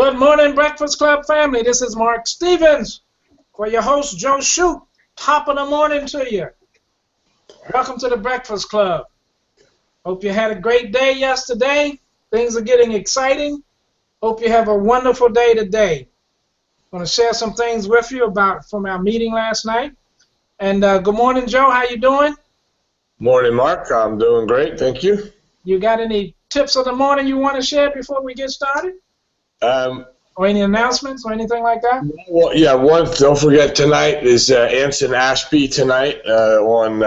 Good morning, Breakfast Club family. This is Mark Stevens for your host, Joe Shute. Top of the morning to you. Welcome to the Breakfast Club. Hope you had a great day yesterday. Things are getting exciting. Hope you have a wonderful day today. I'm going to share some things with you from our meeting last night. And good morning, Joe. How you doing? Morning, Mark. I'm doing great. Thank you. You got any tips of the morning you want to share before we get started? Or any announcements or anything like that? Well, yeah, don't forget tonight is Anson Ashby tonight on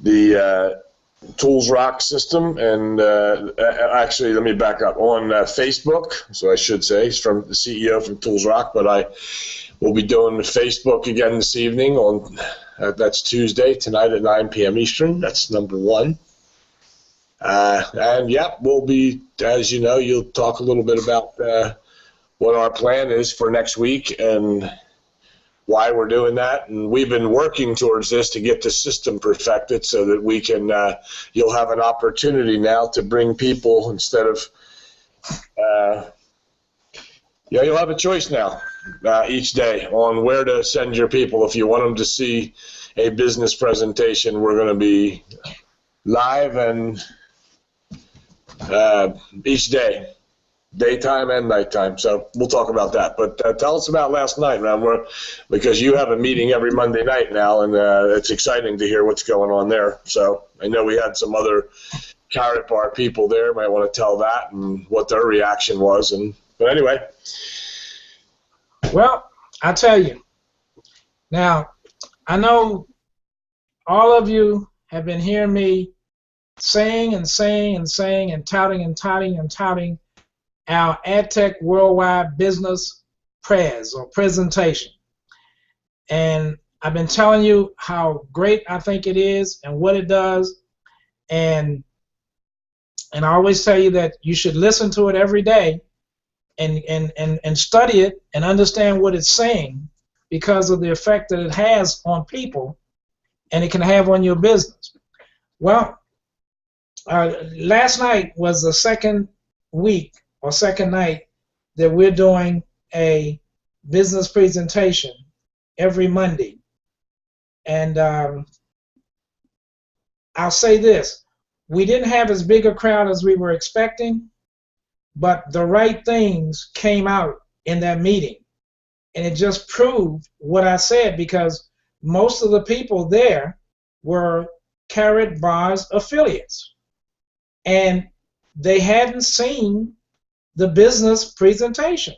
the Tools Rock system. And actually, let me back up. On Facebook, so I should say, he's from the CEO from Tools Rock, but I will be doing Facebook again this evening on that's Tuesday, tonight at 9 p.m. Eastern. That's number one. And yeah, we'll be, as you know, you'll talk a little bit about what our plan is for next week and why we're doing that. And we've been working towards this to get the system perfected so that we can, you'll have an opportunity now to bring people instead of, you'll have a choice now each day on where to send your people. If you want them to see a business presentation, we're going to be live and each day, daytime and nighttime. So we'll talk about that. But tell us about last night, man, because you have a meeting every Monday night now, and it's exciting to hear what's going on there. So I know we had some other Karatbar people there. Might want to tell that and what their reaction was. But anyway. Well, I tell you. Now, I know all of you have been hearing me saying and touting our AdTech Worldwide Business Prez or presentation. And I've been telling you how great I think it is and what it does. And I always tell you that you should listen to it every day and study it and understand what it's saying because of the effect that it has on people and it can have on your business. Well, last night was the second week or second night that we're doing a business presentation every Monday. And I'll say this, we didn't have as big a crowd as we were expecting, but the right things came out in that meeting. And it just proved what I said because most of the people there were Karatbar's affiliates. And they hadn't seen the business presentation.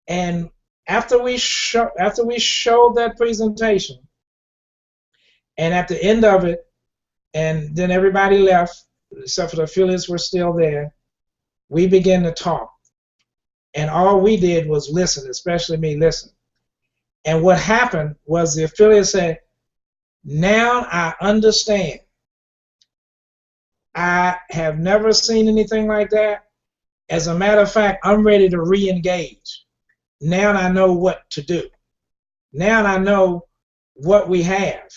And after we showed that presentation, and at the end of it, and then everybody left, except for the affiliates were still there, we began to talk. And all we did was listen, especially me, listen. And what happened was the affiliate said, now I understand. I have never seen anything like that. As a matter of fact, I'm ready to re-engage. Now I know what to do. Now I know what we have.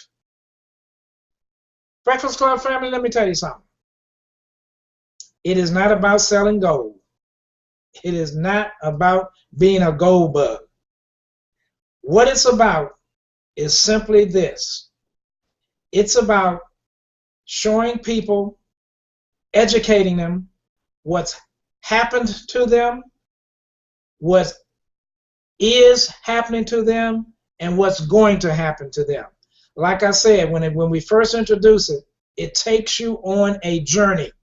Breakfast Club family, let me tell you something. It is not about selling gold. It is not about being a gold bug. What it's about is simply this. It's about showing people, educating them what's happened to them, what is happening to them, and what's going to happen to them. Like I said, when we first introduce it, it takes you on a journey.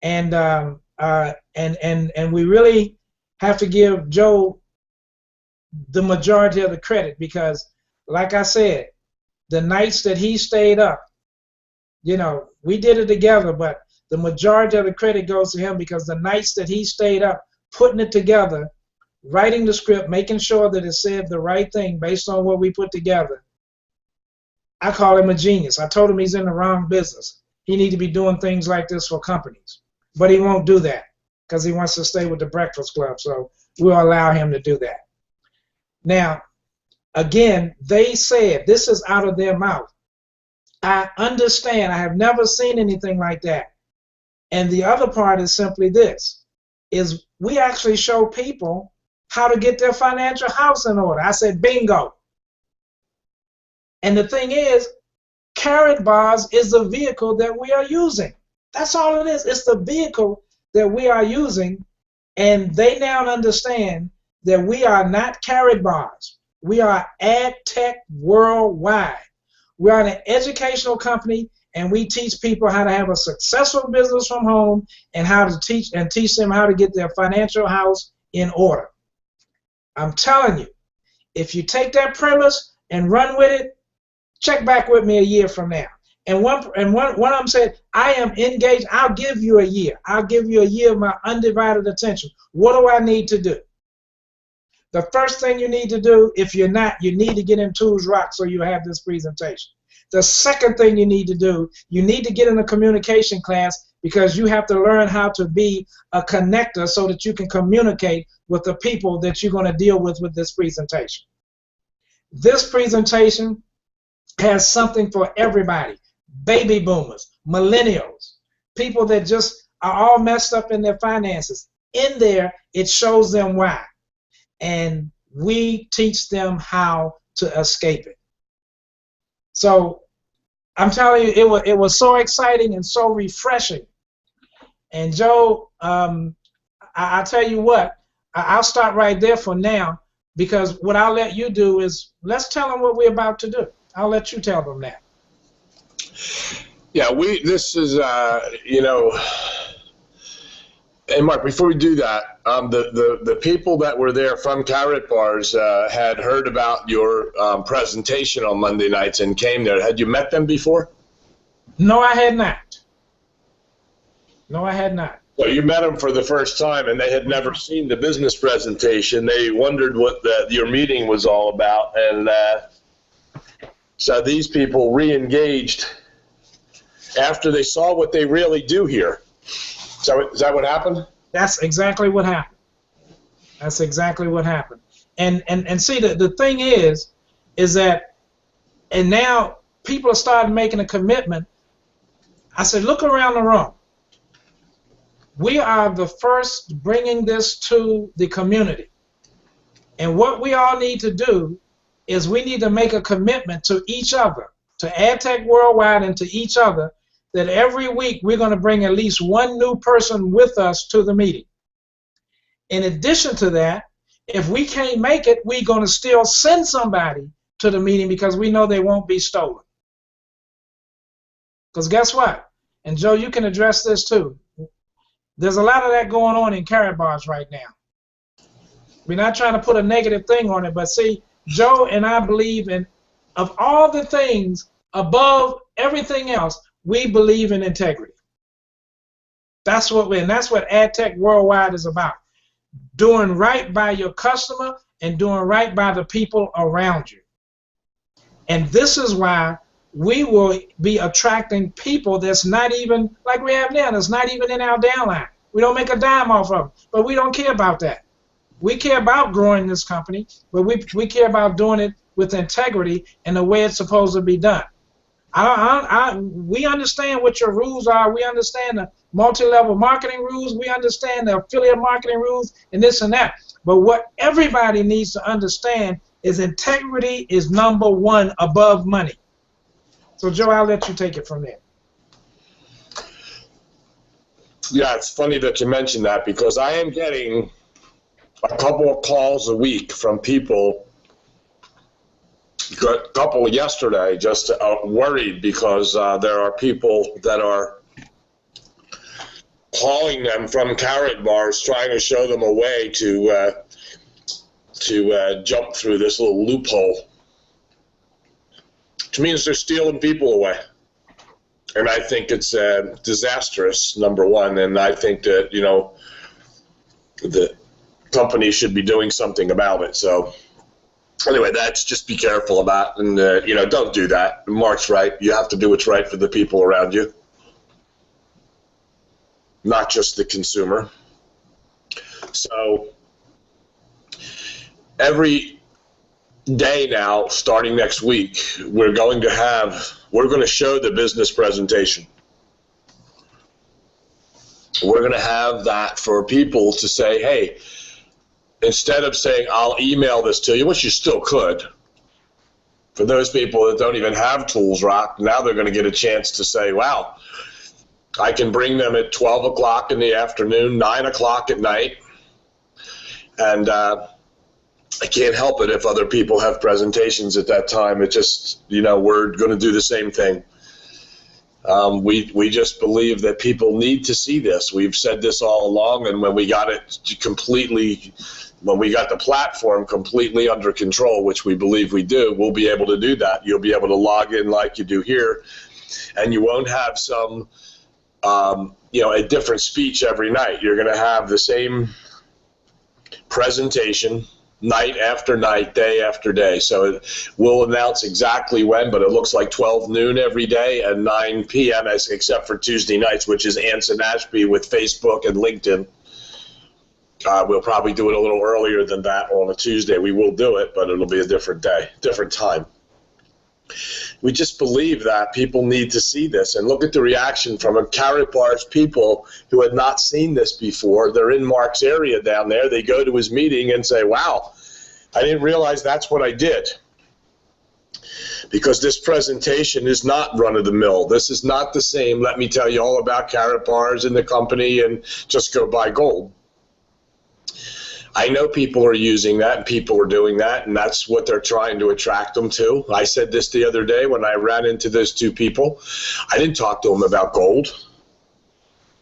And we really have to give Joe the majority of the credit because, like I said, the nights that he stayed up, you know, we did it together, but the majority of the credit goes to him because the nights that he stayed up, putting it together, writing the script, making sure that it said the right thing based on what we put together. I call him a genius. I told him he's in the wrong business. He needs to be doing things like this for companies. But he won't do that because he wants to stay with the Breakfast Club, so we'll allow him to do that. Now, again, they said, this is out of their mouth. I understand. I have never seen anything like that. And the other part is simply this, is we actually show people how to get their financial house in order. I said, bingo. And the thing is, Karatbars is the vehicle that we are using. That's all it is. It's the vehicle that we are using, and they now understand that we are not Karatbars. We are AdTech Worldwide. We are an educational company, and we teach people how to have a successful business from home and how to teach them how to get their financial house in order. I'm telling you, if you take that premise and run with it, check back with me a year from now. And one of them said, I am engaged. I'll give you a year. I'll give you a year of my undivided attention. What do I need to do? The first thing you need to do, if you're not, you need to get in Tools Rock so you have this presentation. The second thing you need to do, you need to get in a communication class because you have to learn how to be a connector so that you can communicate with the people that you're going to deal with this presentation. This presentation has something for everybody. Baby boomers, millennials, people that just are all messed up in their finances. In there, it shows them why. And we teach them how to escape it. So I'm telling you, it was so exciting and so refreshing. And Joe, I'll tell you what, I'll stop right there for now, because what I'll let you do is, let's tell them what we're about to do. I'll let you tell them that. Yeah, this is, you know, and Mark, before we do that, the people that were there from Karatbars had heard about your presentation on Monday nights and came there. Had you met them before? No, I had not. No, I had not. So you met them for the first time, and they had never seen the business presentation. They wondered what your meeting was all about, and so these people re-engaged after they saw what they really do here. So is that what happened? That's exactly what happened. That's exactly what happened. And see, the thing is that, and now people are starting making a commitment. I said, look around the room. We are the first bringing this to the community. And what we all need to do is we need to make a commitment to each other, to AdTech Worldwide and to each other, that every week we're going to bring at least one new person with us to the meeting. In addition to that, if we can't make it, we're going to still send somebody to the meeting because we know they won't be stolen. Because guess what? And Joe, you can address this too. There's a lot of that going on in Karatbars right now. We're not trying to put a negative thing on it, but see, Joe and I believe in, of all the things above everything else, we believe in integrity. That's what and that's what AdTech Worldwide is about. Doing right by your customer and doing right by the people around you. And this is why we will be attracting people that's not even, like we have now, that's not even in our downline. We don't make a dime off of them, but we don't care about that. We care about growing this company, but we care about doing it with integrity and the way it's supposed to be done. We understand what your rules are. We understand the multi-level marketing rules. We understand the affiliate marketing rules and this and that. But what everybody needs to understand is integrity is number one above money. So, Joe, I'll let you take it from there. Yeah, it's funny that you mentioned that because I am getting a couple of calls a week from people. A couple yesterday, just worried because there are people that are calling them from Karatbars, trying to show them a way to jump through this little loophole, which means they're stealing people away. And I think it's disastrous, number one. And I think that, you know, the company should be doing something about it. So anyway, that's just be careful about, and you know, don't do that. Mark's right. You have to do what's right for the people around you, not just the consumer. So every day now, starting next week, we're going to show the business presentation. we're going to have that for people to say, hey, instead of saying, I'll email this to you, which you still could, for those people that don't even have Tools Rock, now they're going to get a chance to say, wow, I can bring them at 12 o'clock in the afternoon, 9 o'clock at night, and I can't help it if other people have presentations at that time. It just, we're going to do the same thing. We just believe that people need to see this. We've said this all along, and when we got the platform completely under control, which we believe we do, we'll be able to do that. You'll be able to log in like you do here, and you won't have some, a different speech every night. You're going to have the same presentation night after night, day after day. So we'll announce exactly when, but it looks like 12 noon every day and 9 p.m. except for Tuesday nights, which is Anson Ashby with Facebook and LinkedIn. We'll probably do it a little earlier than that on a Tuesday. We will do it, but it'll be a different day, different time. We just believe that people need to see this, and look at the reaction from a Karatbar's people who had not seen this before. They're in Mark's area down there. They go to his meeting and say, wow, I didn't realize that's what I did. Because this presentation is not run-of-the-mill. This is not the same, let me tell you all about Karatbar's and the company and just go buy gold. I know people are using that and people are doing that, and that's what they're trying to attract them to. I said this the other day when I ran into those two people. I didn't talk to them about gold.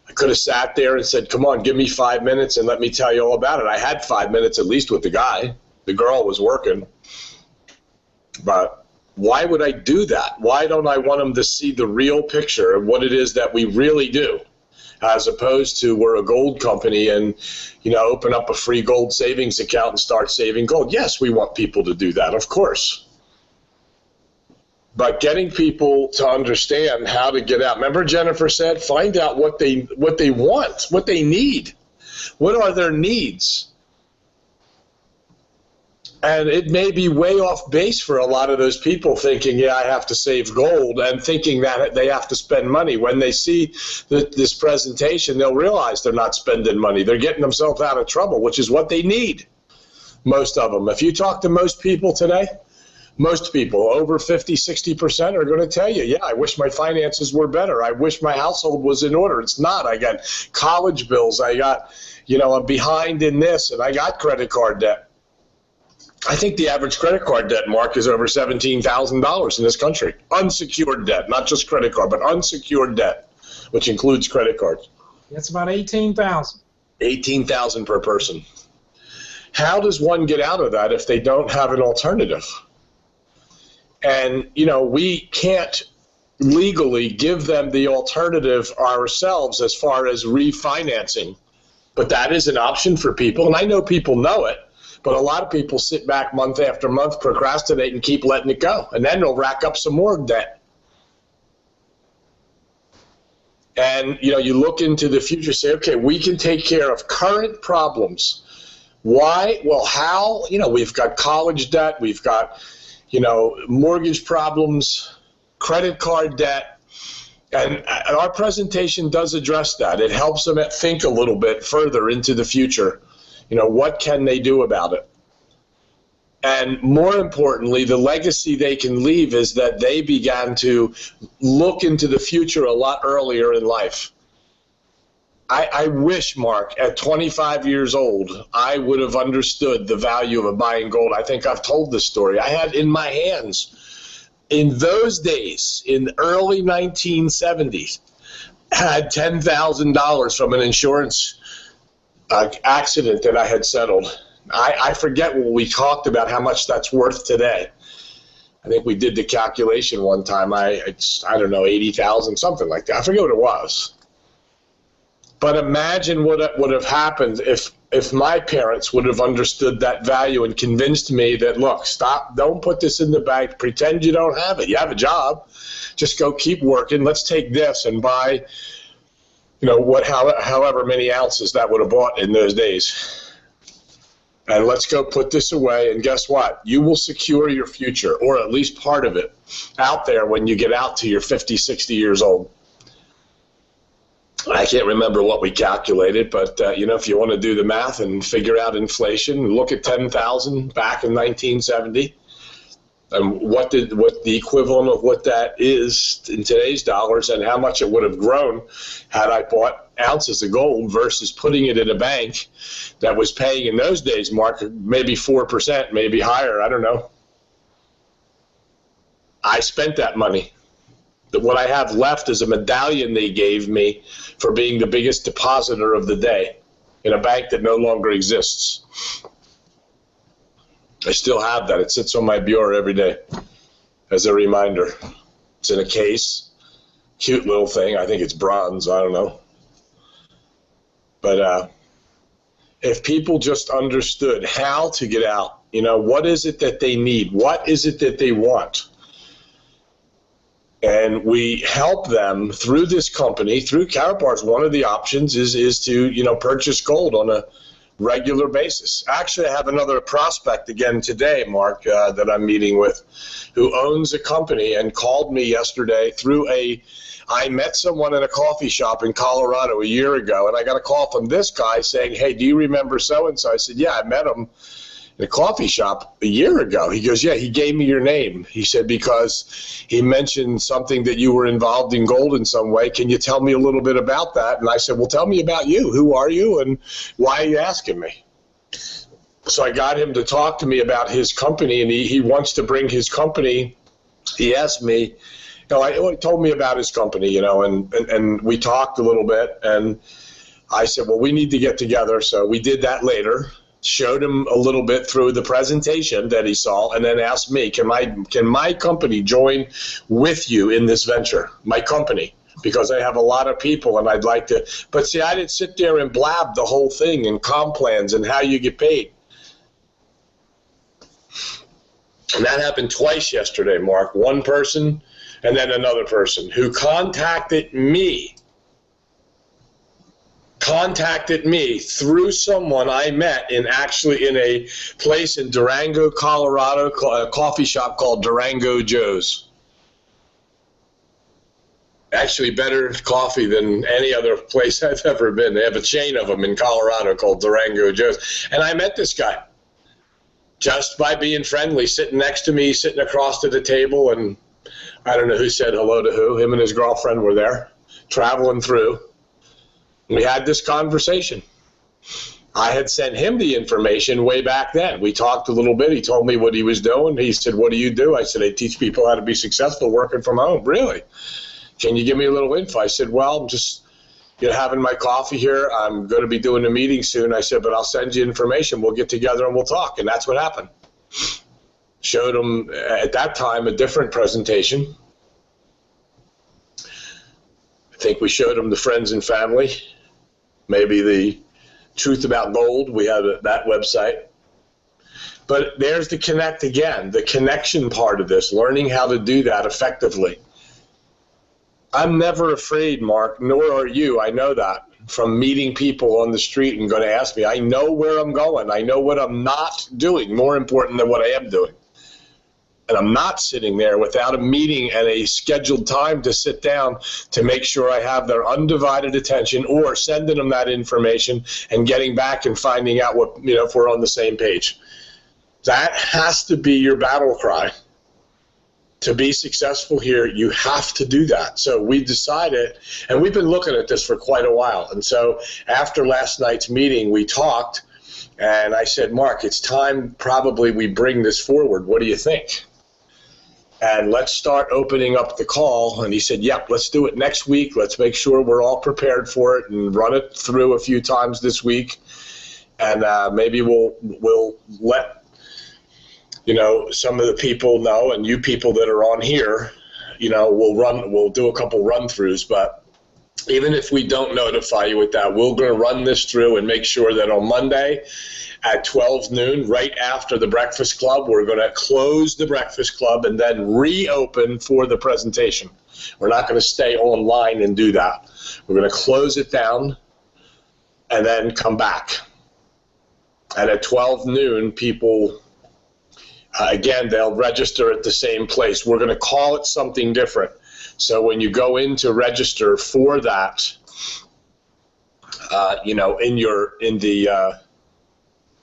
I could have sat there and said, come on, give me 5 minutes and let me tell you all about it. I had 5 minutes at least with the guy. The girl was working. But why would I do that? Why don't I want them to see the real picture of what it is that we really do? As opposed to we're a gold company and, open up a free gold savings account and start saving gold. Yes, we want people to do that, of course. But getting people to understand how to get out. Remember Jennifer said, find out what they want, what they need. What are their needs? And it may be way off base for a lot of those people thinking, yeah, I have to save gold, and thinking that they have to spend money. When they see this presentation, they'll realize they're not spending money. They're getting themselves out of trouble, which is what they need, most of them. If you talk to most people today, most people, over 50, 60% are going to tell you, yeah, I wish my finances were better. I wish my household was in order. It's not. I got college bills. I got, I'm behind in this, and I got credit card debt. I think the average credit card debt, Mark, is over $17,000 in this country. Unsecured debt, not just credit card, but unsecured debt, which includes credit cards. That's about $18,000. $18,000 per person. How does one get out of that if they don't have an alternative? And, we can't legally give them the alternative ourselves as far as refinancing. But that is an option for people, and I know people know it. But a lot of people sit back month after month, procrastinate, and keep letting it go. And then they'll rack up some more debt. And, you look into the future, say, okay, we can take care of current problems. Why? Well, how? We've got college debt. We've got, mortgage problems, credit card debt. And our presentation does address that. It helps them think a little bit further into the future. What can they do about it? And more importantly, the legacy they can leave is that they began to look into the future a lot earlier in life. I wish, Mark, at 25 years old, I would have understood the value of buying gold. I think I've told this story. I had in my hands, in those days, in the early 1970s, I had $10,000 from an insurance accident that I had settled. I forget what we talked about, how much that's worth today. I think we did the calculation one time. I don't know, 80,000, something like that. I forget what it was. But imagine what would have happened if my parents would have understood that value and convinced me that, look, stop, don't put this in the bank, pretend you don't have it. You have a job, just go keep working. Let's take this and buy however many ounces that would have bought in those days. And let's go put this away, and guess what? You will secure your future, or at least part of it, out there when you get out to your 50, 60 years old. I can't remember what we calculated, but if you want to do the math and figure out inflation, look at 10,000 back in 1970, and what the equivalent of what that is in today's dollars, and how much it would have grown had I bought ounces of gold versus putting it in a bank that was paying in those days, Mark, maybe 4%, maybe higher. I don't know. I spent that money. What I have left is a medallion they gave me for being the biggest depositor of the day in a bank that no longer exists. I still have that. It sits on my bureau every day as a reminder. It's in a case. Cute little thing. I think it's bronze. I don't know. But if people just understood how to get out, what is it that they need? What is it that they want? And we help them through this company, through Karatbars. One of the options is to, purchase gold on a regular basis. Actually, I have another prospect again today, Mark, that I'm meeting with, who owns a company and called me yesterday I met someone in a coffee shop in Colorado a year ago, and I got a call from this guy saying, hey, do you remember so-and-so? I said, yeah, I met him in a coffee shop a year ago. He goes, yeah, he gave me your name. He said, because he mentioned something that you were involved in gold in some way. Can you tell me a little bit about that? And I said, well, tell me about you. Who are you and why are you asking me? So I got him to talk to me about his company, and he wants to bring his company. He asked me, he told me about his company, and we talked a little bit, and I said, well, we need to get together. So we did that later. Showed him a little bit through the presentation that he saw, and then asked me, can my company join with you in this venture? My company, because I have a lot of people and I'd like to. But see, I didn't sit there and blab the whole thing and comp plans and how you get paid. And that happened twice yesterday, Mark. One person and then another person who contacted me through someone I met in a place in Durango, Colorado, a coffee shop called Durango Joe's. Actually, better coffee than any other place I've ever been. They have a chain of them in Colorado called Durango Joe's. And I met this guy just by being friendly, sitting next to me, sitting across to the table, and I don't know who said hello to who. Him and his girlfriend were there, traveling through. We had this conversation. I had sent him the information way back then. We talked a little bit. He told me what he was doing. He said, what do you do? I said, I teach people how to be successful working from home. Really? Can you give me a little info? I said, well, I'm just having my coffee here. I'm going to be doing a meeting soon. I said, but I'll send you information. We'll get together and we'll talk. And that's what happened. Showed him at that time a different presentation. I think we showed him the friends and family. Maybe the truth about gold. We have that website. But there's the connect again, the connection part of this, learning how to do that effectively. I'm never afraid, Mark, nor are you. I know that from meeting people on the street and going to ask me. I know where I'm going. I know what I'm not doing, more important than what I am doing. And I'm not sitting there without a meeting and a scheduled time to sit down to make sure I have their undivided attention, or sending them that information and getting back and finding out what, if we're on the same page. That has to be your battle cry. To be successful here, you have to do that. So we decided, and we've been looking at this for quite a while. And so after last night's meeting, we talked, and I said, Mark, it's time probably we bring this forward. What do you think? And let's start opening up the call. And he said, yep, let's do it next week. Let's make sure we're all prepared for it and run it through a few times this week. And maybe we'll let some of the people know, and you people that are on here, we'll do a couple run-throughs. But even if we don't notify you with that, we're going to run this through and make sure that on Monday at 12 noon, right after the Breakfast Club, we're going to close the Breakfast Club and then reopen for the presentation. We're not going to stay online and do that. We're going to close it down and then come back. And at 12 noon, people, again, they'll register at the same place. We're going to call it something different. So when you go in to register for that,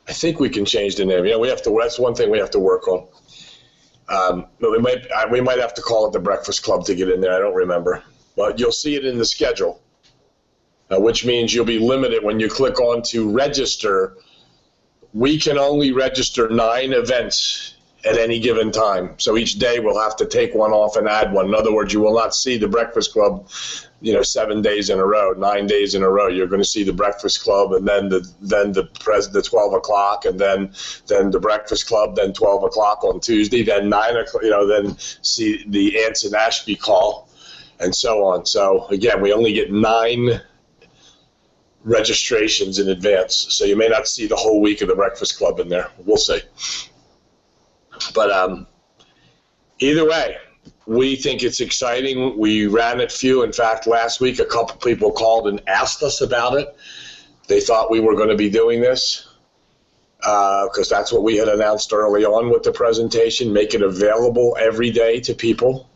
I think we can change the name. We have to. That's one thing we have to work on. We might have to call it the Breakfast Club to get in there. I don't remember, but you'll see it in the schedule, which means you'll be limited when you click on to register. We can only register 9 events at any given time. So each day we'll have to take one off and add one. In other words, you will not see the Breakfast Club, 7 days in a row, 9 days in a row. You're going to see the Breakfast Club, and then the 12 o'clock, and then the Breakfast Club, then 12 o'clock on Tuesday, then 9 o'clock, then see the Anson Ashby call, and so on. So again, we only get 9 registrations in advance, so you may not see the whole week of the Breakfast Club in there. We'll see. But either way, we think it's exciting. We ran it few. In fact, last week a couple people called and asked us about it. They thought we were going to be doing this because that's what we had announced early on with the presentation. Make it available every day to people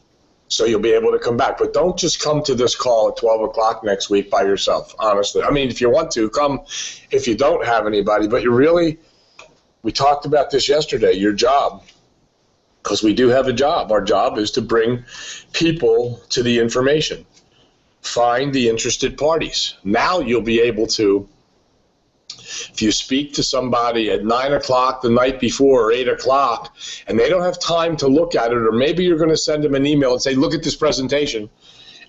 so you'll be able to come back. But don't just come to this call at 12 o'clock next week by yourself, honestly. I mean, if you want to, come if you don't have anybody. But we talked about this yesterday, your job. Because we do have a job. Our job is to bring people to the information, find the interested parties. Now you'll be able to, if you speak to somebody at 9 o'clock the night before or 8 o'clock, and they don't have time to look at it, or maybe you're going to send them an email and say, look at this presentation,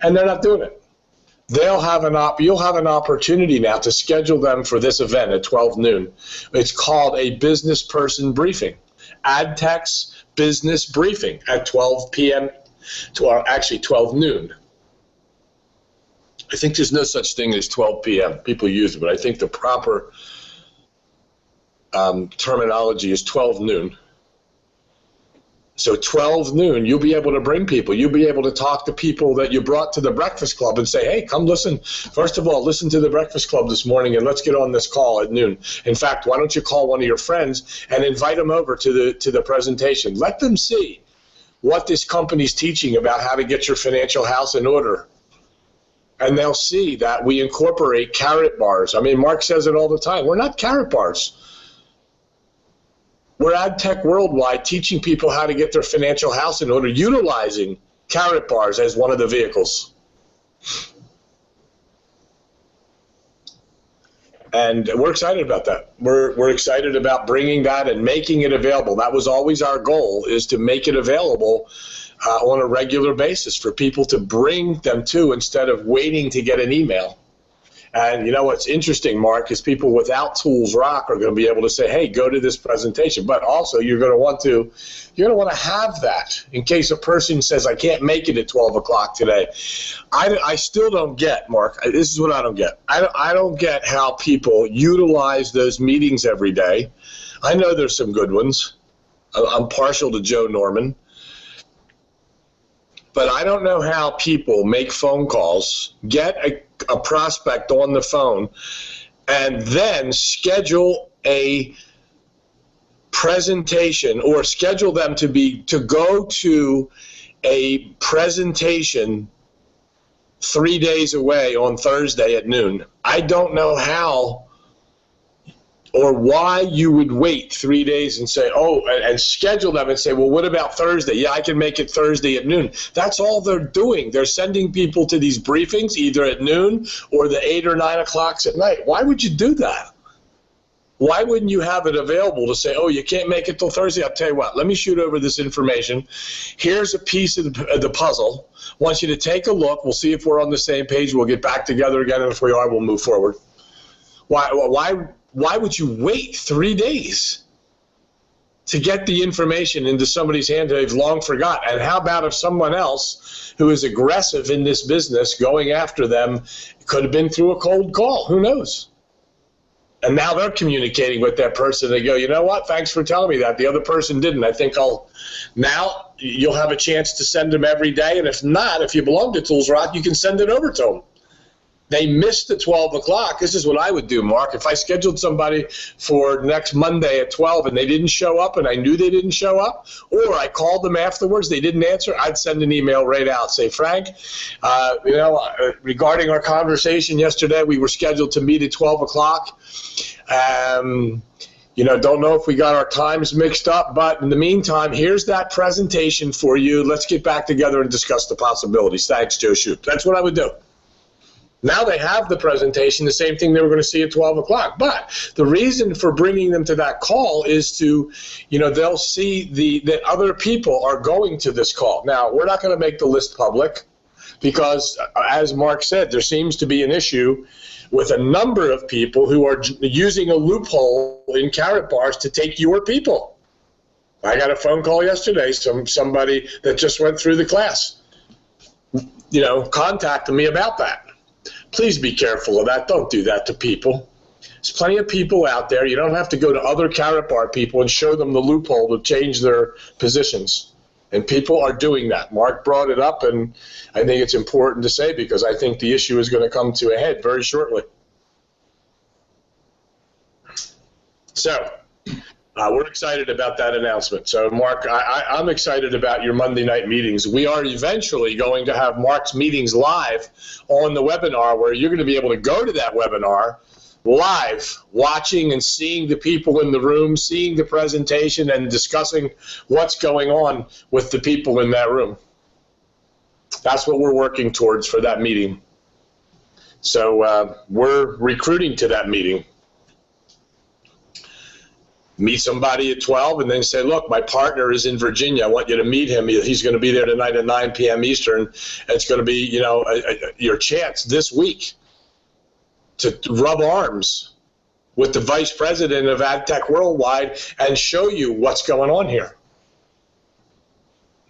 and they're not doing it. You'll have an opportunity now to schedule them for this event at 12 noon. It's called a business person briefing. AdTech's business briefing at 12 p.m. Actually 12 noon. I think there's no such thing as 12 p.m. People use it, but I think the proper terminology is 12 noon. So 12 noon, you'll be able to bring people. You'll be able to talk to people that you brought to the Breakfast Club and say, hey, come listen. First of all, listen to the Breakfast Club this morning, and let's get on this call at noon. In fact, why don't you call one of your friends and invite them over to the presentation. Let them see what this company's teaching about how to get your financial house in order. And they'll see that we incorporate carrot bars. I mean, Mark says it all the time. We're not carrot bars. We're AdTech Worldwide, teaching people how to get their financial house in order, utilizing carrot bars as one of the vehicles. And we're excited about that. We're excited about bringing that and making it available. That was always our goal, is to make it available on a regular basis for people to bring them to, instead of waiting to get an email. And you know what's interesting, Mark, is people without Tools Rock are going to be able to say, hey, go to this presentation. But also you're going to want to have that in case a person says, I can't make it at 12 o'clock today. I still don't get, Mark, this is what I don't get. I don't get how people utilize those meetings every day. I know there's some good ones. I'm partial to Joe Norman. But I don't know how people make phone calls, get a prospect on the phone, and then schedule a presentation or schedule them to go to a presentation 3 days away on Thursday at noon. I don't know how or why you would wait 3 days and say, and schedule them and say, well, what about Thursday? Yeah, I can make it Thursday at noon. That's all they're doing. They're sending people to these briefings either at noon or the 8 or 9 o'clocks at night. Why would you do that? Why wouldn't you have it available to say, you can't make it till Thursday? I'll tell you what, let me shoot over this information. Here's a piece of the puzzle. I want you to take a look. We'll see if we're on the same page. We'll get back together again, and if we are, we'll move forward. Why would you wait 3 days to get the information into somebody's hand they've long forgot? And how about if someone else who is aggressive in this business going after them could have been through a cold call? Who knows? And now they're communicating with that person. They go, you know what? Thanks for telling me that. The other person didn't. I think now you'll have a chance to send them every day. And if not, if you belong to Tools Rock, you can send it over to them. they missed the 12 o'clock, this is what I would do, Mark. If I scheduled somebody for next Monday at 12 and they didn't show up and I knew they didn't show up, or I called them afterwards, they didn't answer, I'd send an email right out, say, Frank, regarding our conversation yesterday, we were scheduled to meet at 12 o'clock. Don't know if we got our times mixed up, but in the meantime, here's that presentation for you. Let's get back together and discuss the possibilities. Thanks, Joe Shoup. That's what I would do. Now they have the presentation, the same thing they were going to see at 12 o'clock. But the reason for bringing them to that call is to, they'll see that other people are going to this call. Now, we're not going to make the list public because, as Mark said, there seems to be an issue with a number of people who are using a loophole in Karatbars to take your people. I got a phone call yesterday, somebody that just went through the class, contacted me about that. Please be careful of that. Don't do that to people. There's plenty of people out there. You don't have to go to other Karatbar people and show them the loophole to change their positions. And people are doing that. Mark brought it up, and I think it's important to say because I think the issue is going to come to a head very shortly. So we're excited about that announcement. So, Mark, I'm excited about your Monday night meetings. We are eventually going to have Mark's meetings live on the webinar where you're going to be able to go to that webinar live, watching and seeing the people in the room, seeing the presentation, and discussing what's going on with the people in that room. That's what we're working towards for that meeting. So we're recruiting to that meeting. Meet somebody at 12 and then say, look, my partner is in Virginia. I want you to meet him. He's going to be there tonight at 9 p.m. Eastern. It's going to be, your chance this week to rub arms with the vice president of AdTech Worldwide and show you what's going on here.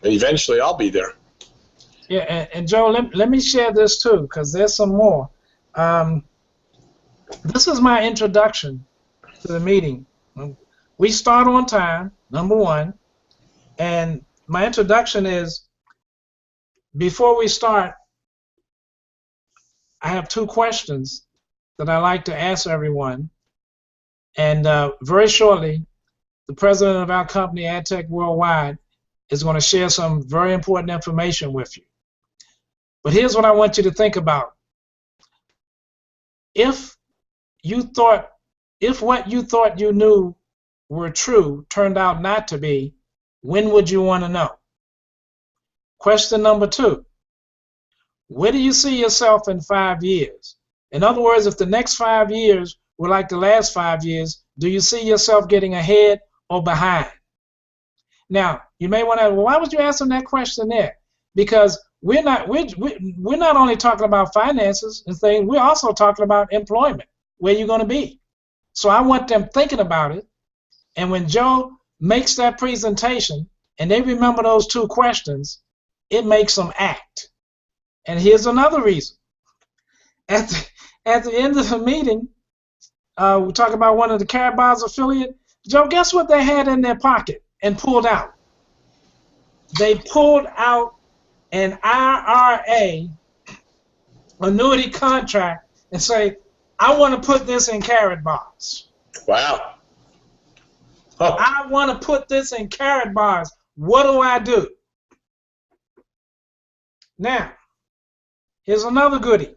And eventually I'll be there. Yeah, and Joe, let me share this too, because there's some more. This is my introduction to the meeting. We start on time, number one, and my introduction is, before we start, I have two questions that I like to ask everyone, and very shortly, the president of our company, AdTech Worldwide, is going to share some very important information with you. But here's what I want you to think about. If what you thought you knew were true turned out not to be, when would you want to know? Question number two, where do you see yourself in 5 years? In other words, if the next 5 years were like the last 5 years, do you see yourself getting ahead or behind? Now, you may want to, well, why would you ask them that question there? Because we're not only talking about finances and things, we're also talking about employment, where you're going to be. So I want them thinking about it. And when Joe makes that presentation and they remember those two questions, it makes them act. And here's another reason. At the end of the meeting, we talk about one of the Karatbars affiliate. Joe, guess what they had in their pocket and pulled out? They pulled out an IRA annuity contract and say, I want to put this in Karatbars. Wow. Oh. I want to put this in Karatbars. What do I do? Now, here's another goodie.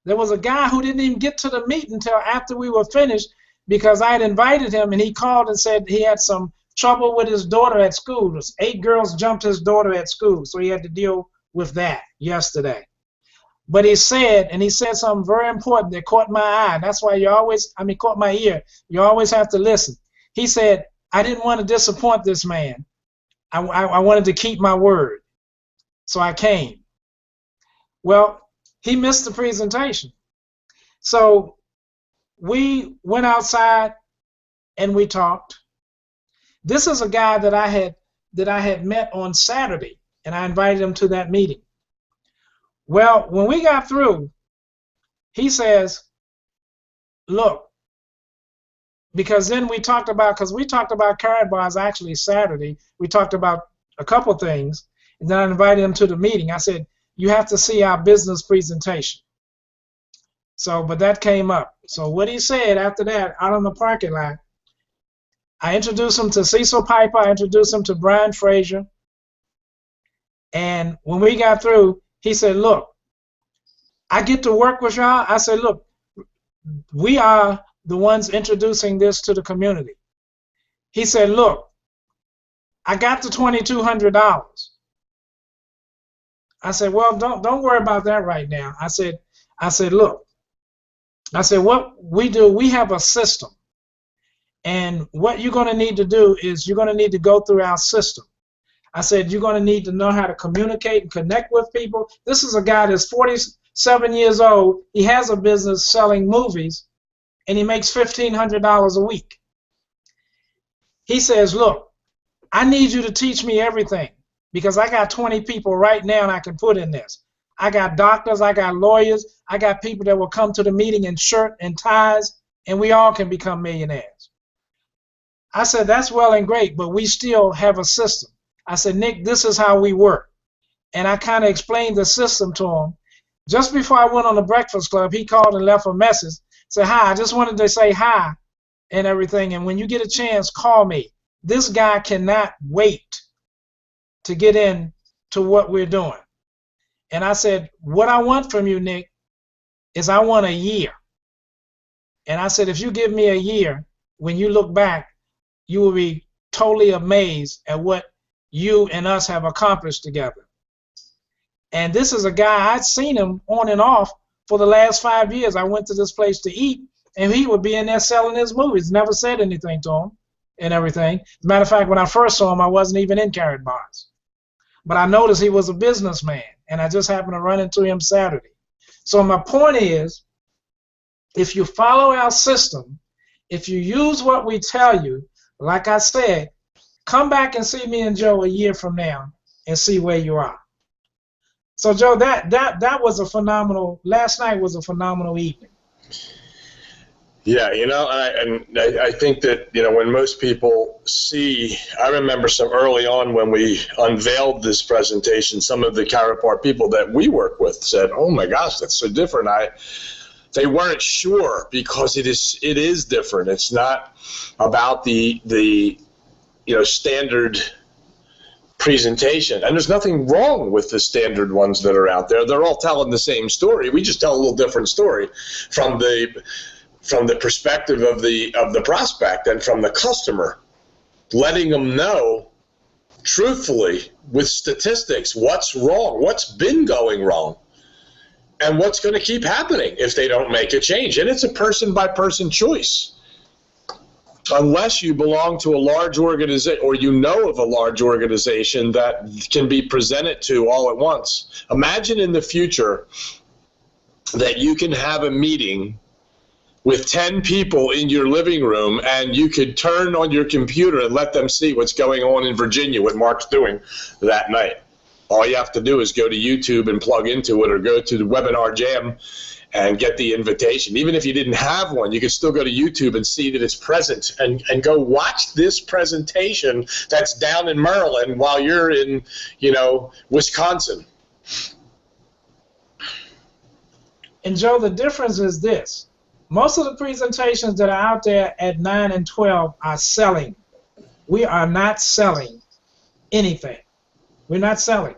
There was a guy who didn't even get to the meeting until after we were finished because I had invited him, and he called and said he had some trouble with his daughter at school. 8 girls jumped his daughter at school, so he had to deal with that yesterday. But he said something very important that caught my eye. That's why caught my ear. You always have to listen. He said, I didn't want to disappoint this man. I wanted to keep my word. So I came. Well, he missed the presentation. So we went outside and we talked. This is a guy that I had met on Saturday, and I invited him to that meeting. Well, when we got through, he says, look, because then we talked about Karatbars actually Saturday. We talked about a couple things, and then I invited him to the meeting. I said, you have to see our business presentation. So, but that came up. So what he said after that, out on the parking lot, I introduced him to Cecil Piper. I introduced him to Brian Frazier. And when we got through, he said, look, I get to work with y'all. I said, look, we are the ones introducing this to the community. He said, look, I got the $2,200. I said, well, don't worry about that right now. I said, look, I said, what we do, we have a system. And what you're going to need to do is you're going to need to go through our system. I said, you're going to need to know how to communicate and connect with people. This is a guy that's 47 years old. He has a business selling movies, and he makes $1,500 a week. He says, look, I need you to teach me everything because I got 20 people right now and I can put in this. I got doctors, I got lawyers, I got people that will come to the meeting in shirt and ties, and we all can become millionaires. I said, that's well and great, but we still have a system. I said, Nick, this is how we work. And I kind of explained the system to him. Just before I went on the Breakfast Club, he called and left a message. Said, hi, I just wanted to say hi and everything. And when you get a chance, call me. This guy cannot wait to get in to what we're doing. And I said, what I want from you, Nick, is I want a year. And I said, if you give me a year, when you look back, you will be totally amazed at what you and us have accomplished together. And this is a guy, I'd seen him on and off for the last 5 years. I went to this place to eat, and he would be in there selling his movies. Never said anything to him and everything. As a matter of fact, when I first saw him, I wasn't even in Carrot Bars. But I noticed he was a businessman, and I just happened to run into him Saturday. So my point is, if you follow our system, if you use what we tell you, like I said, come back and see me and Joe a year from now and see where you are. So Joe, that was a phenomenal, last night was a phenomenal evening. Yeah, I think that, when most people see, I remember some early on when we unveiled this presentation, some of the Carrot Bar people that we work with said, oh my gosh, that's so different. They weren't sure because it is different. It's not about the standard presentation. And there's nothing wrong with the standard ones that are out there. They're all telling the same story. We just tell a little different story from the perspective of the prospect and from the customer, letting them know truthfully with statistics what's wrong, what's been going wrong, and what's going to keep happening if they don't make a change. And it's a person-by-person choice. Unless you belong to a large organization or you know of a large organization that can be presented to all at once. Imagine in the future that you can have a meeting with 10 people in your living room and you could turn on your computer and let them see what's going on in Virginia, what Mark's doing that night. All you have to do is go to YouTube and plug into it or go to the Webinar Jam and get the invitation. Even if you didn't have one, you could still go to YouTube and see that it's present and go watch this presentation that's down in Maryland while you're in, Wisconsin. And Joe, the difference is this. Most of the presentations that are out there at 9 and 12 are selling. We are not selling anything. We're not selling.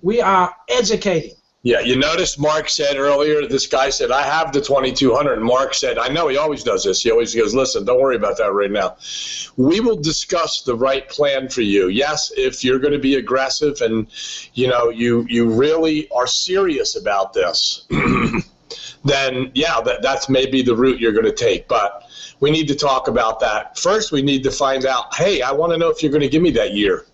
We are educating. Yeah, you noticed Mark said earlier, this guy said, I have the 2200. And Mark said, I know he always does this. He always goes, listen, don't worry about that right now. We will discuss the right plan for you. Yes, if you're going to be aggressive and, you really are serious about this, then, yeah, that's maybe the route you're going to take. But we need to talk about that. First, we need to find out, hey, I want to know if you're going to give me that year.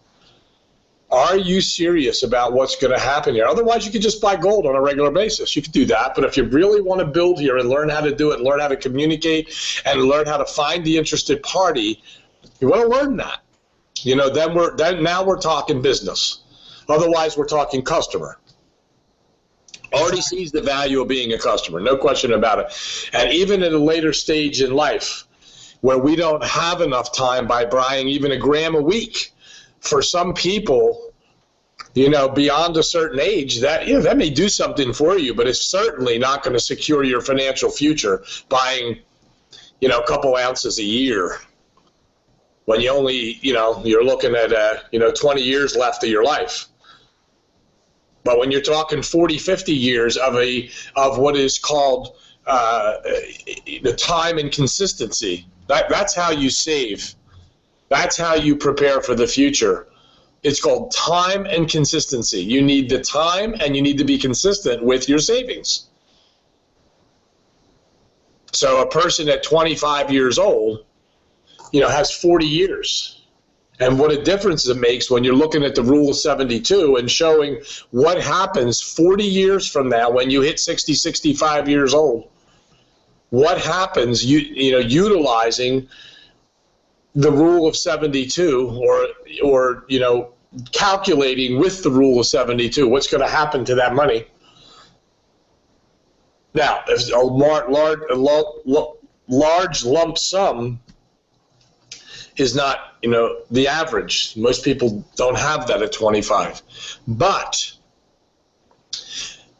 Are you serious about what's going to happen here? Otherwise, you could just buy gold on a regular basis. You could do that. But if you really want to build here and learn how to do it, and learn how to communicate, and learn how to find the interested party, you want to learn that. Now we're talking business. Otherwise, we're talking customer. Already sees the value of being a customer, no question about it. And even at a later stage in life, where we don't have enough time by buying even a gram a week, for some people, beyond a certain age, that that may do something for you, but it's certainly not going to secure your financial future buying, a couple ounces a year when you only, you're looking at, 20 years left of your life. But when you're talking 40, 50 years of what is called the time and consistency, that's how you save. That's how you prepare for the future. It's called time and consistency. You need the time and you need to be consistent with your savings. So a person at 25 years old, has 40 years. And what a difference it makes when you're looking at the rule of 72 and showing what happens 40 years from now when you hit 60, 65 years old. What happens, utilizing the rule of 72 or calculating with the rule of 72, what's going to happen to that money. Now, if a large lump sum is not, the average. Most people don't have that at 25. But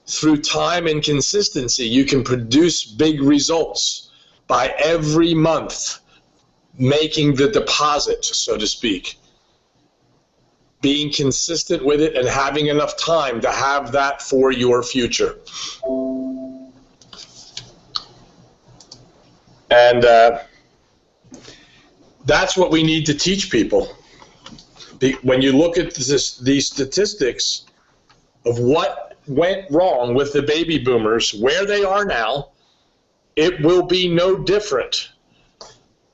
through time and consistency, you can produce big results by every month making the deposit, so to speak, being consistent with it and having enough time to have that for your future. And that's what we need to teach people. When you look at these statistics of what went wrong with the baby boomers, where they are now, it will be no different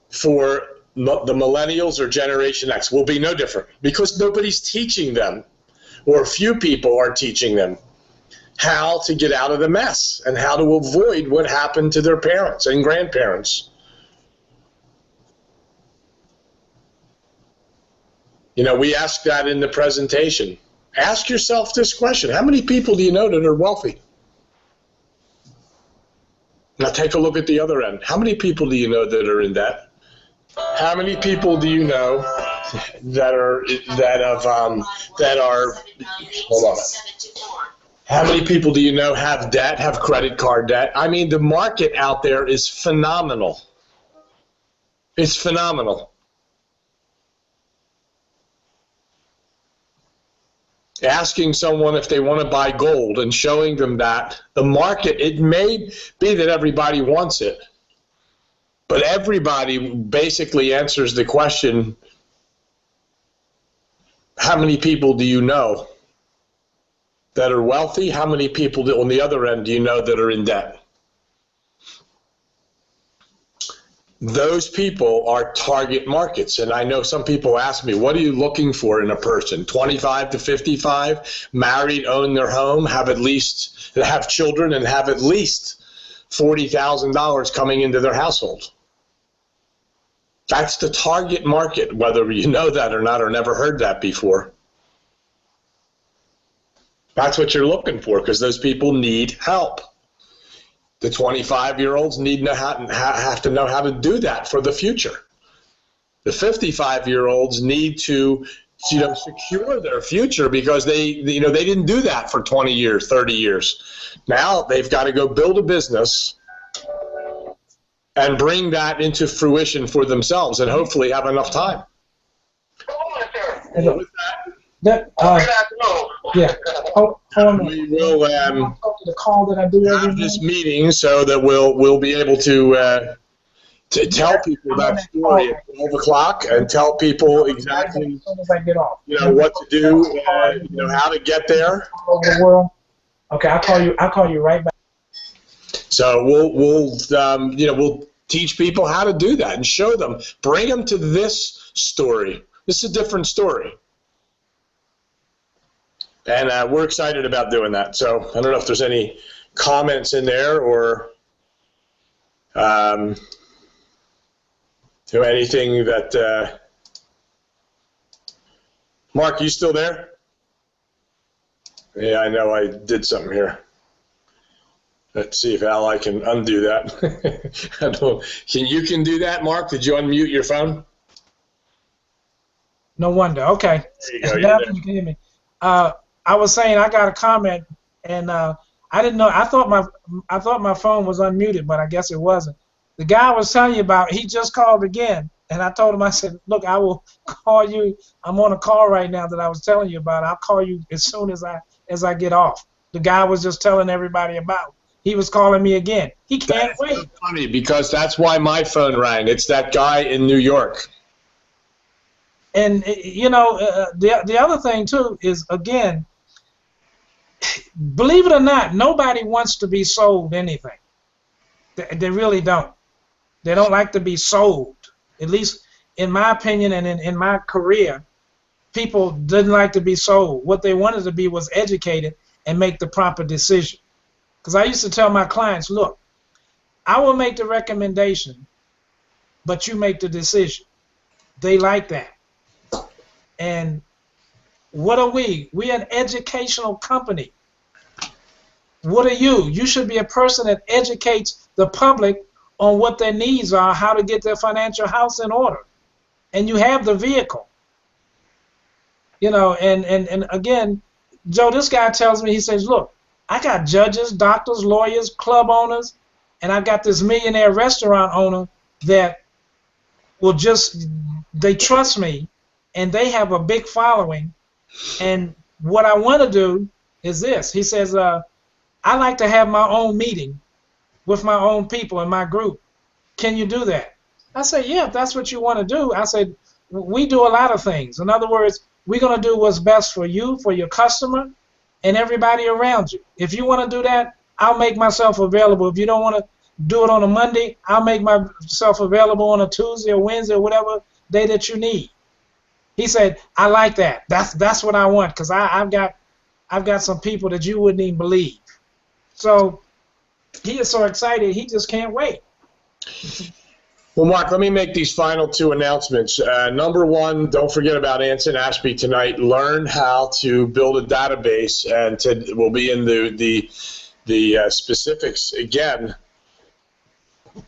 for the millennials or Generation X. Will be no different because nobody's teaching them, or few people are teaching them how to get out of the mess and how to avoid what happened to their parents and grandparents. We asked that in the presentation. Ask yourself this question. How many people do you know that are wealthy? Now take a look at the other end. How many people do you know that are in debt? How many people do you know that are hold on. How many people do you know have debt, have credit card debt? I mean, the market out there is phenomenal. It's phenomenal. Asking someone if they want to buy gold and showing them that the market, it may be that everybody wants it, but everybody basically answers the question, how many people do you know that are wealthy? How many people on the other end do you know that are in debt? Those people are target markets. And I know some people ask me, what are you looking for in a person? 25 to 55, married, own their home, have children, and have at least $40,000 coming into their household. That's the target market, whether you know that or not or never heard that before. That's what you're looking for because those people need help. The 25-year-olds have to know how to do that for the future. The 55-year-olds need to secure their future because they didn't do that for 20 years, 30 years. Now they've got to go build a business and bring that into fruition for themselves and hopefully have enough time. Yeah. We will the call that I do have this meeting so that we'll be able to tell people that story at 12 o'clock and tell people exactly as soon as I get off. what to do, how to get there. All over the world. Okay, I'll call you right back. So we'll teach people how to do that and show them, bring them to this story. This is a different story. And we're excited about doing that. So I don't know if there's any comments in there or anything that Mark, you still there? Yeah, I know I did something here. Let's see if I can undo that. I don't. You can do that, Mark? Did you unmute your phone? No wonder. Okay. There you go. You can hear me. I was saying I got a comment, and I didn't know. I thought my phone was unmuted, but I guess it wasn't. The guy I was telling you about, he just called again, and I told him, I said, look, I will call you. I'm on a call right now that I was telling you about. I'll call you as soon as I get off. The guy was just telling everybody about. He was calling me again. He can't wait. So funny, because that's why my phone rang. It's that guy in New York. And you know, the other thing too is, again, believe it or not, nobody wants to be sold anything. They really don't. They don't like to be sold. At least in my opinion and in my career, people didn't like to be sold. What they wanted to be was educated and make the proper decision. Because I used to tell my clients, look, I will make the recommendation, but you make the decision. They like that. And what are we? We're an educational company. What are you? You should be a person that educates the public on what their needs are, how to get their financial house in order. And you have the vehicle. You know, and again, Joe, this guy tells me, he says, look, I got judges, doctors, lawyers, club owners, and I've got this millionaire restaurant owner that will just, they trust me, and they have a big following. And what I want to do is this. He says, I like to have my own meeting with my own people in my group. Can you do that? I said, yeah, if that's what you want to do. I said, we do a lot of things. In other words, we're going to do what's best for you, for your customer, and everybody around you. If you want to do that, I'll make myself available. If you don't want to do it on a Monday, I'll make myself available on a Tuesday or Wednesday or whatever day that you need. He said, I like that. That's what I want, because I've got some people that you wouldn't even believe. So he is so excited, he just can't wait. Well, Mark, let me make these final two announcements. Number one, don't forget about Anson Ashby tonight. Learn how to build a database, and we'll be in the specifics again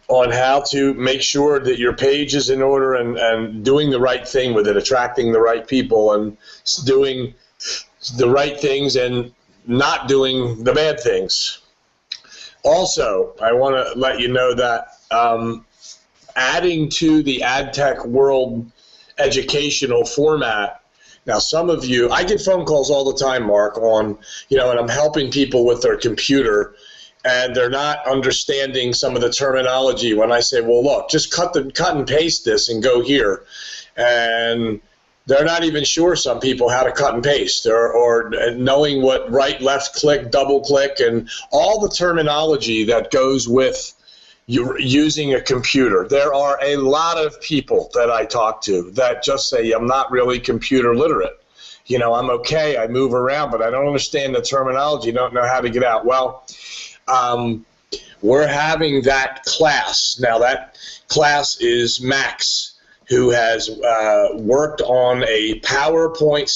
on how to make sure that your page is in order and doing the right thing with it, attracting the right people and doing the right things and not doing the bad things. Also, I want to let you know that adding to the AdTech World educational format. Now, some of you, I get phone calls all the time, Mark, on, and I'm helping people with their computer, and they're not understanding some of the terminology when I say, well, look, just cut and paste this and go here. And they're not even sure, some people, how to cut and paste or knowing what right, left click, double click, and all the terminology that goes with using a computer. There are a lot of people that I talk to that just say, I'm not really computer literate. I'm okay, I move around, but I don't understand the terminology, don't know how to get out. Well, we're having that class. Now, that class is Max, who has worked on a PowerPoint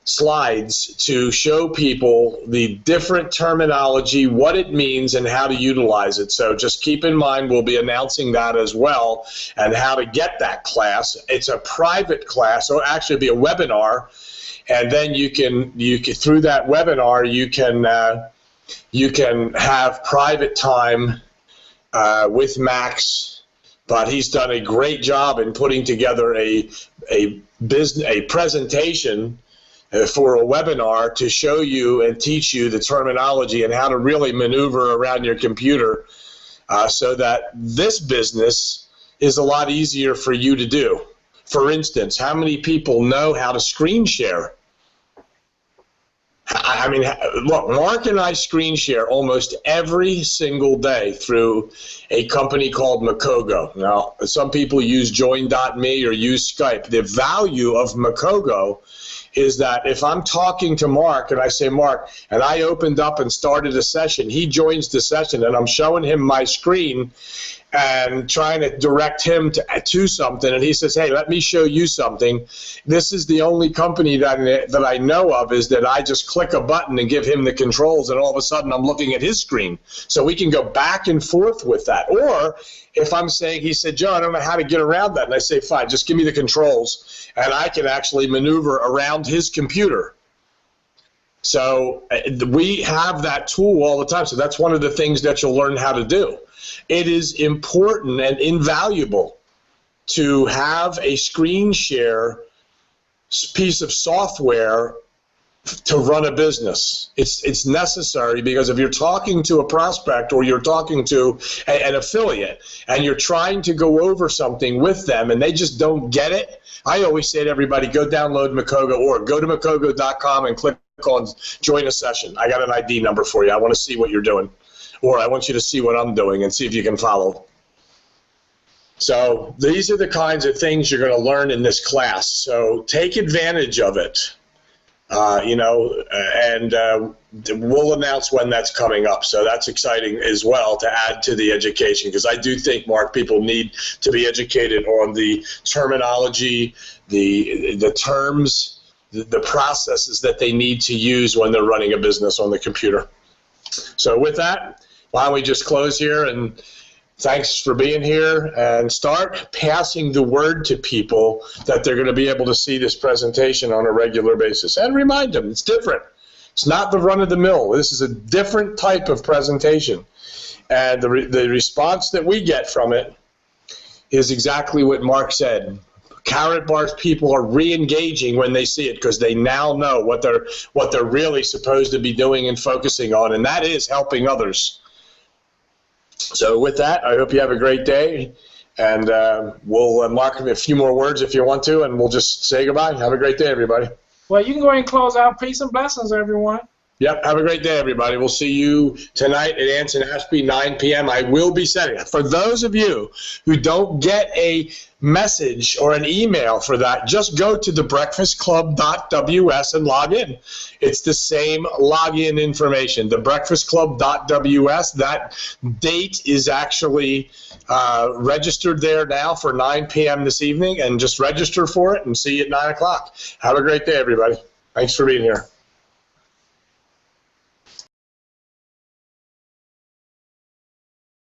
slides to show people the different terminology, what it means, and how to utilize it. So just keep in mind, we'll be announcing that as well, and how to get that class. It's a private class, or actually be a webinar, and then you can through that webinar you can have private time with Max. But he's done a great job in putting together a presentation for a webinar to show you and teach you the terminology and how to really maneuver around your computer so that this business is a lot easier for you to do. For instance, how many people know how to screen share? I mean, look, Mark and I screen share almost every single day through a company called Macogo. Now, some people use Join.me or use Skype. The value of Macogo is that if I'm talking to Mark and I say, Mark, and I opened up and started a session, he joins the session and I'm showing him my screen and trying to direct him to something, and he says, hey, let me show you something. This is the only company that I know of is that I just click a button and give him the controls, and all of a sudden I'm looking at his screen. So we can go back and forth with that. Or if I'm saying, he said, Joe, I don't know how to get around that, and I say, fine, just give me the controls, and I can actually maneuver around his computer. So we have that tool all the time. So that's one of the things that you'll learn how to do. It is important and invaluable to have a screen share piece of software to run a business. It's necessary, because if you're talking to a prospect or you're talking to an affiliate and you're trying to go over something with them and they just don't get it, I always say to everybody, go download Macoga, or go to Macoga.com and click on join a session. I got an ID number for you. I want to see what you're doing, or I want you to see what I'm doing and see if you can follow. So these are the kinds of things you're going to learn in this class. So take advantage of it. And we'll announce when that's coming up. So that's exciting as well to add to the education, because I do think, Mark, people need to be educated on the terminology, the terms, the processes that they need to use when they're running a business on the computer. So with that, why don't we just close here, and thanks for being here, and start passing the word to people that they're going to be able to see this presentation on a regular basis, and remind them it's different. It's not the run-of-the-mill. This is a different type of presentation, and the response that we get from it is exactly what Mark said. Karatbars people are re-engaging when they see it, because they now know what they're really supposed to be doing and focusing on, and that is helping others. So with that, I hope you have a great day, and we'll mark a few more words if you want to, and we'll just say goodbye. Have a great day, everybody. Well, you can go ahead and close out. Peace and blessings, everyone. Yep, have a great day, everybody. We'll see you tonight at Anson Ashby, 9 p.m. I will be setting it. For those of you who don't get a message or an email for that, just go to thebreakfastclub.ws and log in. It's the same login information, thebreakfastclub.ws. That date is actually registered there now for 9 p.m. this evening, and just register for it and see you at 9 o'clock. Have a great day, everybody. Thanks for being here.